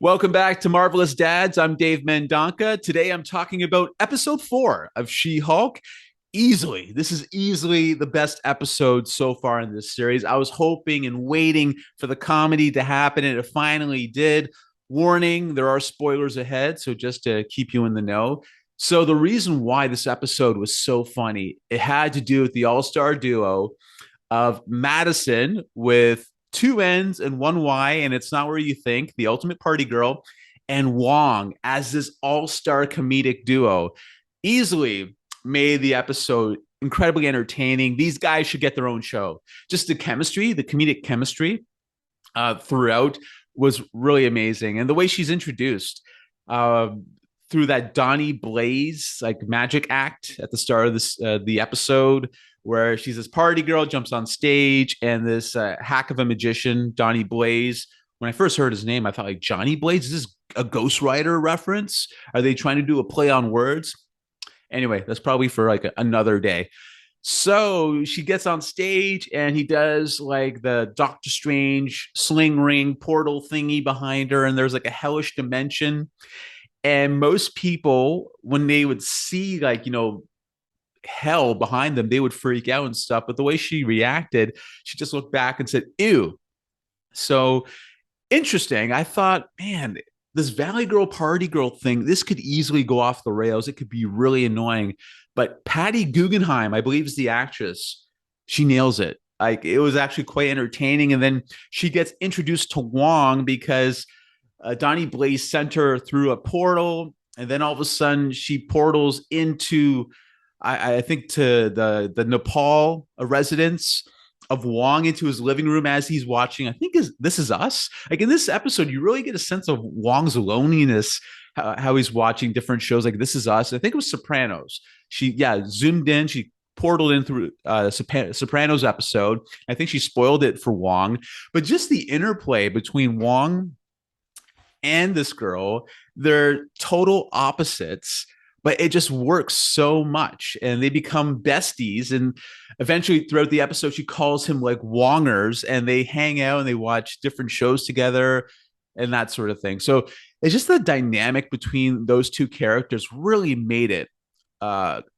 Welcome back to Marvelous Dads. I'm Dave Mendonca. Today I'm talking about episode 4 of She-Hulk. This is easily the best episode so far in this series. I was hoping and waiting for the comedy to happen, and it finally did. Warning, there are spoilers ahead, so just to keep you in the know. So the reason why this episode was so funny, it had to do with the all-star duo of Madisynn with two N's and one Y, and it's not where you think, the ultimate party girl, and Wong as this all-star comedic duo. Easily made the episode incredibly entertaining. These guys should get their own show. Just the chemistry, the comedic chemistry throughout was really amazing. And the way she's introduced through that Donnie Blaze like magic act at the start of the episode, where she's this party girl, jumps on stage, and this hack of a magician, Donnie Blaze. When I first heard his name, I thought like Johnny Blaze. Is this a Ghost Rider reference? Are they trying to do a play on words? Anyway, that's probably for like another day. So she gets on stage and he does like the Doctor Strange sling ring portal thingy behind her, and there's like a hellish dimension. And most people, when they would see like, hell behind them, they would freak out and stuff. But the way she reacted, she just looked back and said, ew. So interesting. I thought, man, this Valley Girl Party Girl thing, this could easily go off the rails. It could be really annoying. But Patty Guggenheim, I believe is the actress, she nails it. Like it was actually quite entertaining. And then she gets introduced to Wong because Donnie Blaze sent her through a portal. And then all of a sudden she portals into, I think, to the Nepal residence of Wong, into his living room as he's watching. I think This Is Us. Like in this episode, you really get a sense of Wong's loneliness, how he's watching different shows like This Is Us. I think it was Sopranos. She zoomed in. She portaled in through Sopranos episode. I think she spoiled it for Wong. But just the interplay between Wong and this girl, they're total opposites, but it just works so much and they become besties. And eventually throughout the episode, she calls him like Wongers, and they hang out and they watch different shows together and that sort of thing. So it's just the dynamic between those two characters really made it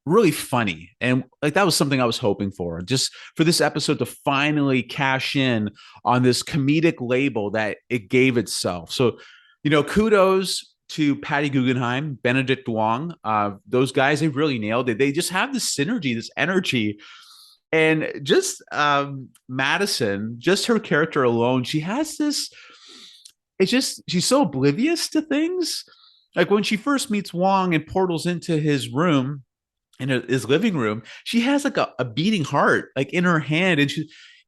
really funny. And like that was something I was hoping for, just for this episode to finally cash in on this comedic label that it gave itself. So, kudos to Patty Guggenheim, Benedict Wong. Those guys, they really nailed it. They just have this synergy, this energy. And just Madisynn, just her character alone, she has this, she's so oblivious to things. Like when she first meets Wong and portals into his room, in his living room, she has like a beating heart, like in her hand. And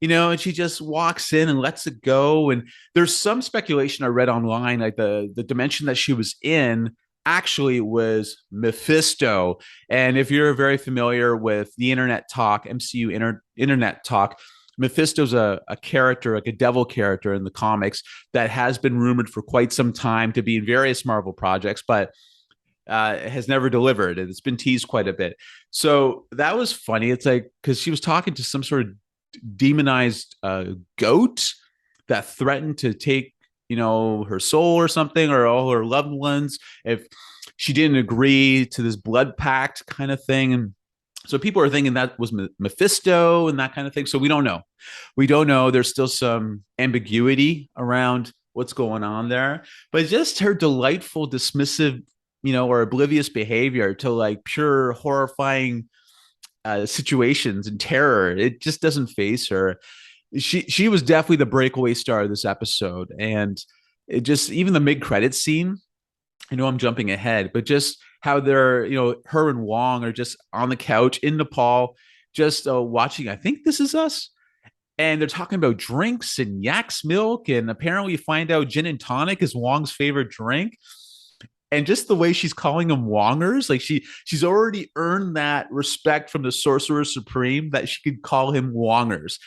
and she just walks in and lets it go. And there's some speculation I read online, like the dimension that she was in actually was Mephisto. And if you're very familiar with the internet talk, internet talk, Mephisto's a character, like a devil character in the comics that has been rumored for quite some time to be in various Marvel projects, but has never delivered. And it's been teased quite a bit. So that was funny. It's like, because she was talking to some sort of demonized goat that threatened to take her soul or something, or all her loved ones, if she didn't agree to this blood pact kind of thing. And so people are thinking that was Mephisto and that kind of thing. So we don't know. There's still some ambiguity around what's going on there, but just her delightful dismissive or oblivious behavior to like pure horrifying situations and terror, it just doesn't face her. She was definitely the breakaway star of this episode. And it just, even the mid-credit scene, I know I'm jumping ahead, but just how they're, her and Wong are just on the couch in Nepal, just watching, I think This Is Us. And they're talking about drinks and yak's milk. And apparently you find out gin and tonic is Wong's favorite drink. And just the way she's calling them Wongers, like she's already earned that respect from the Sorcerer Supreme that she could call him Wongers.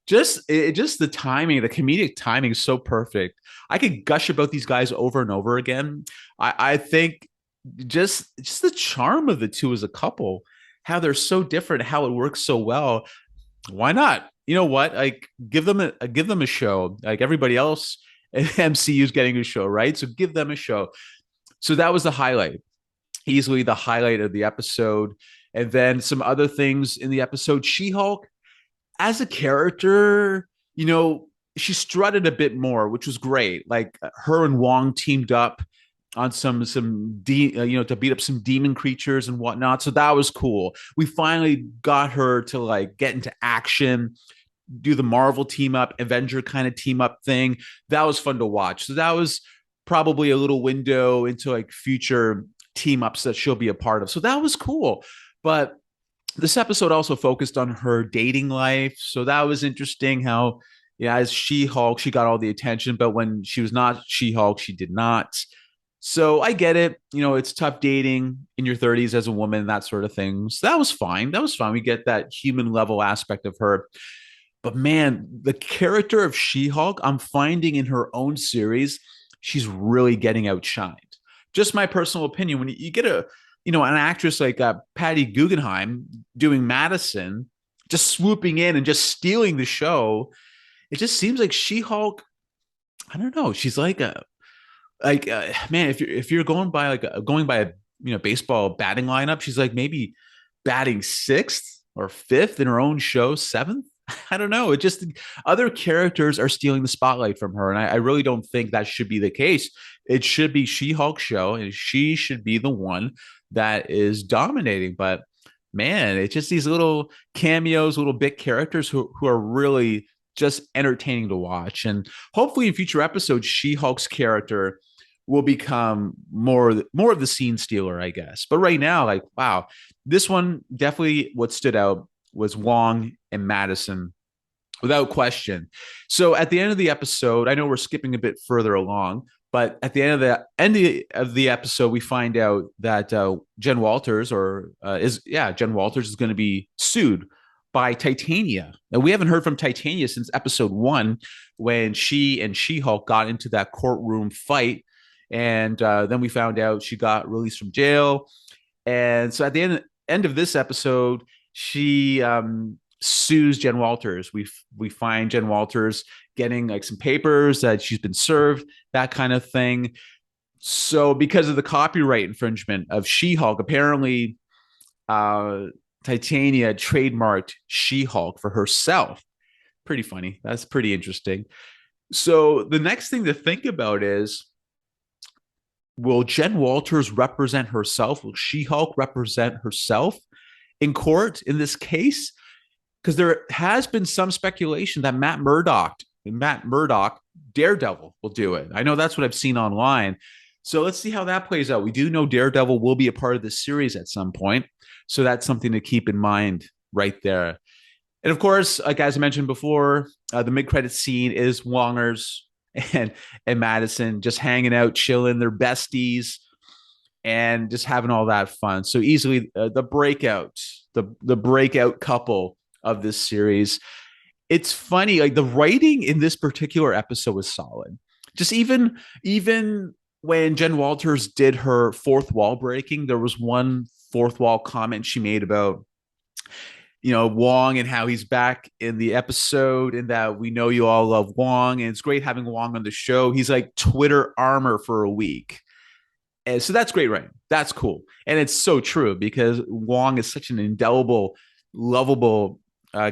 Just the timing, the comedic timing is so perfect. I could gush about these guys over and over again. I think just the charm of the two as a couple, how they're so different, how it works so well. Why not? You know what? Like give them a show like everybody else. MCU's getting a show, right? So give them a show. So that was the highlight, easily the highlight of the episode. And then some other things in the episode. She-Hulk, as a character, she strutted a bit more, which was great. Like her and Wong teamed up on to beat up some demon creatures and whatnot. So that was cool. We finally got her to like get into action, do the Marvel team up, Avenger kind of team up thing. That was fun to watch. So that was probably a little window into like future team ups that she'll be a part of. So that was cool. But this episode also focused on her dating life. So that was interesting how, yeah, as She-Hulk, she got all the attention, but when she was not She-Hulk, she did not. So I get it. It's tough dating in your 30s as a woman, that sort of thing. So that was fine. That was fine. We get that human level aspect of her. But man, the character of She-Hulk, I'm finding in her own series, she's really getting outshined. Just my personal opinion. When you get an actress like Patty Guggenheim doing Madisynn, just swooping in and just stealing the show, it just seems like She-Hulk, I don't know. She's like man, if you're going by a baseball batting lineup, she's like maybe batting sixth or fifth in her own show, seventh. I don't know. It just other characters are stealing the spotlight from her, and I really don't think that should be the case. It should be She-Hulk show, and she should be the one that is dominating. But man, it's just these little cameos, little bit characters who are really just entertaining to watch. And hopefully in future episodes, She-Hulk's character will become more of the scene stealer, I guess. But right now, like, wow, this one definitely what stood out was Wong and Madisynn, without question. So at the end of the episode, I know we're skipping a bit further along, but at the end of the episode, we find out that Jen Walters Jen Walters is going to be sued by Titania. And we haven't heard from Titania since episode 1, when she and She-Hulk got into that courtroom fight. And then we found out she got released from jail. And so at the end of this episode, she sues Jen Walters. We find Jen Walters getting like some papers that she's been served, that kind of thing. So because of the copyright infringement of She-Hulk, apparently Titania trademarked She-Hulk for herself. Pretty funny. That's pretty interesting. So the next thing to think about is, will Jen Walters represent herself? Will She-Hulk represent herself in court in this case? Because there has been some speculation that Matt Murdock, Daredevil, will do it. I know that's what I've seen online. So let's see how that plays out. We do know Daredevil will be a part of this series at some point. So that's something to keep in mind right there. And of course, like as I mentioned before, the mid-credit scene is Wongers and Madisynn just hanging out, chilling, they're besties, and just having all that fun. So easily the breakout couple of this series. It's funny, like the writing in this particular episode was solid. Just even when Jen Walters did her fourth wall breaking, there was one fourth wall comment she made about Wong and how he's back in the episode, and that we know you all love Wong, and it's great having Wong on the show. He's like Twitter armor for a week. And so that's great, right? That's cool. And it's so true, because Wong is such an indelible, lovable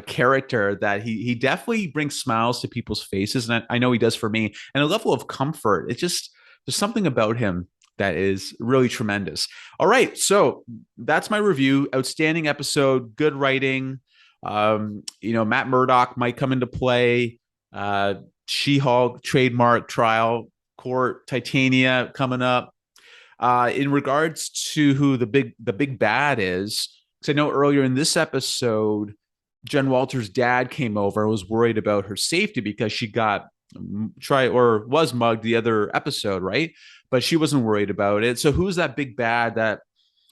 character that he definitely brings smiles to people's faces. And I know he does for me, and a level of comfort. It's just, there's something about him that is really tremendous. All right. So that's my review. Outstanding episode, good writing. Matt Murdock might come into play. She-Hulk trademark trial court, Titania coming up. In regards to who the big bad is, because I know earlier in this episode, Jen Walters' dad came over and was worried about her safety because she was mugged the other episode, right? But she wasn't worried about it. So who's that big bad that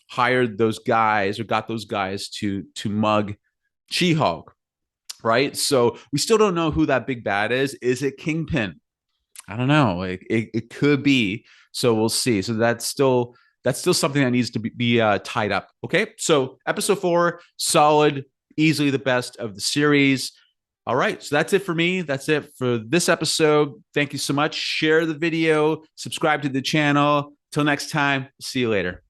hired those guys or got those guys to mug She-Hulk, right? So we still don't know who that big bad is. Is it Kingpin? I don't know. It could be. So we'll see. So that's still something that needs to be tied up. Okay. So episode 4, solid, easily the best of the series. All right. So that's it for me. That's it for this episode. Thank you so much. Share the video, subscribe to the channel. Till next time, see you later.